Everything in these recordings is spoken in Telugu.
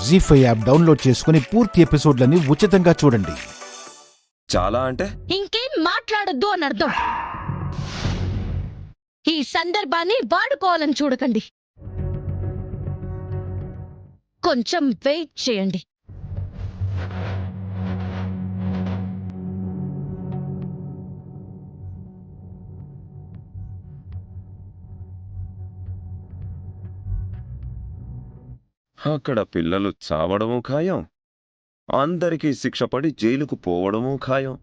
జీ5 యాప్ డౌన్లోడ్ చేసుకుని పూర్తి ఎపిసోడ్లని ఉచితంగా చూడండి. చాలా అంటే ఇంకేం మాట్లాడొద్దు అని అర్థం. ఈ సందర్భాన్ని వాడుకోవాలని చూడకండి. కొంచెం వెయిట్ చేయండి. అక్కడ పిల్లలు చావడమూ ఖాయం, అందరికీ శిక్ష పడి జైలుకు పోవడమూ ఖాయం.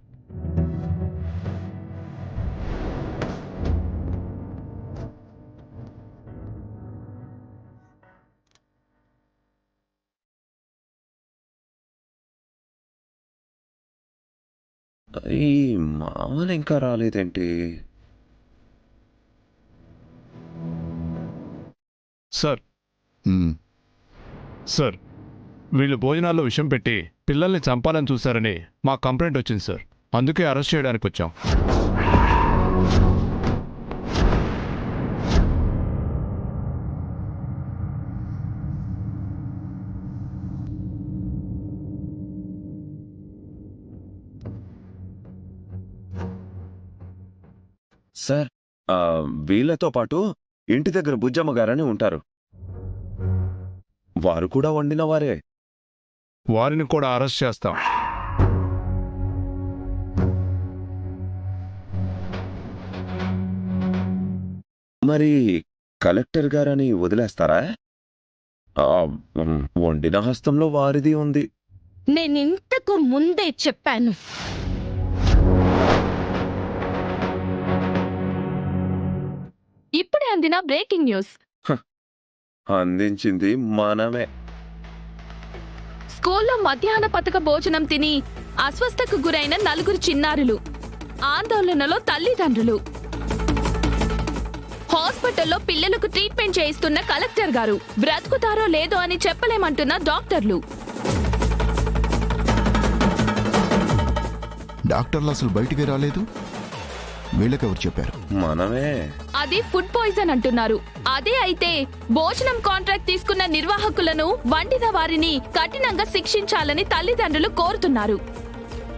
ఈ మామలు ఇంకా రాలేదేంటి? సార్ సార్ వీళ్ళు భోజనాల్లో విషం పెట్టి పిల్లల్ని చంపాలని చూశారని మా కంప్లైంట్ వచ్చింది సార్. అందుకే అరెస్ట్ చేయడానికి వచ్చాం. సార్, వీళ్ళతో పాటు ఇంటి దగ్గర బుజ్జమ్మ గారని ఉంటారు. వారు కూడా వండిన వారే. వారిని కూడా అరెస్ట్ చేస్తాం. మరి కలెక్టర్ గారని వదిలేస్తారా? వండిన హస్తంలో వారిది ఉంది. నేనింతకు ముందే చెప్పాను. ఇప్పుడే అందిన బ్రేకింగ్ న్యూస్. అందించింది మనమే. స్కూల్లో మధ్యాహ్న పథక భోజనం తిని అస్వస్థకు గురైన 4 చిన్నారులు. ఆందోళనలో తల్లిదండ్రులు. హాస్పిటల్లో పిల్లలకు ట్రీట్మెంట్ చేయిస్తున్న కలెక్టర్ గారు. బ్రతుకుతారో లేదో అని చెప్పలేమంటున్న డాక్టర్లు. డాక్టర్లు అసలు బయటికి రాలేదు. వీళ్ళకెవరు చెప్పారు? మనమే. అది ఫుడ్ పాయిజన్ అంటున్నారు. అదే అయితే భోజనం కాంట్రాక్ట్ తీసుకున్న నిర్వాహకులను, వండిన వారిని కఠినంగా శిక్షించాలని తల్లిదండ్రులు కోరుతున్నారు.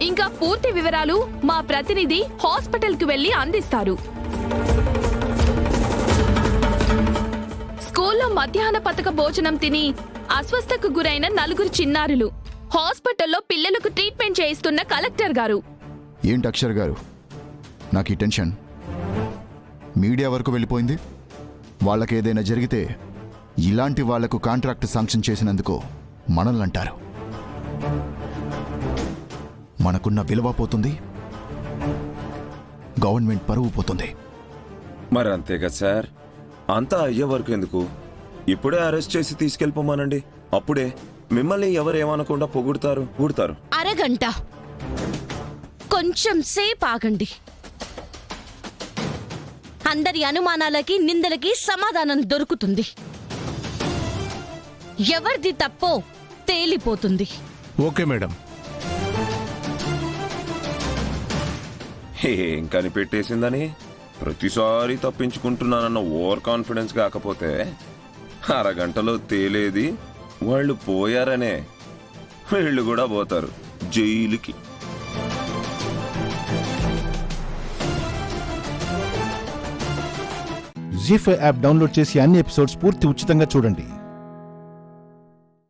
ఇంకా పూర్తి వివరాలు మా ప్రతినిధి హాస్పిటల్ కు వెళ్లి అందిస్తారు. స్కూల్లో మధ్యాహ్న పథక భోజనం తిని అస్వస్థకు గురైన 4 చిన్నారులు. హాస్పిటల్లో పిల్లలకు ట్రీట్మెంట్ చేయిస్తున్న కలెక్టర్ గారు. ఏంటి అక్షర్ గారు, నాకు ఈ టెన్షన్ మీడియా వరకు వెళ్ళిపోయింది. వాళ్ళకేదైనా జరిగితే ఇలాంటి వాళ్లకు కాంట్రాక్ట్ శాంక్షన్ చేసినందుకు మనల్ని అంటారు. మనకున్న విలువ పోతుంది, గవర్నమెంట్ పరువు పోతుంది. మరి అంతేగా సార్, అంతా అయ్యే వరకు ఎందుకు? ఇప్పుడే అరెస్ట్ చేసి తీసుకెళ్ళిపోమానండి. అప్పుడే మిమ్మల్ని ఎవరేమనకుండా పొగుడుతారు. అరగంట కొంచెం సేపు ఆగండి. అందరి అనుమానాలకి, నిందలకి సమాధానం దొరుకుతుంది. ఎవరిది తప్పో తేలిపోతుంది. Okay madam. ఏం కనిపెట్టేసిందని ప్రతిసారి తప్పించుకుంటున్నానన్న ఓవర్ కాన్ఫిడెన్స్ కాకపోతే అరగంటలో తేలేది వాళ్ళు పోయారనే. వీళ్ళు కూడా పోతారు జైలుకి. జీ5 యాప్ డౌన్లోడ్ చేసి అన్ని ఎపిసోడ్స్ పూర్తి ఉచితంగా చూడండి.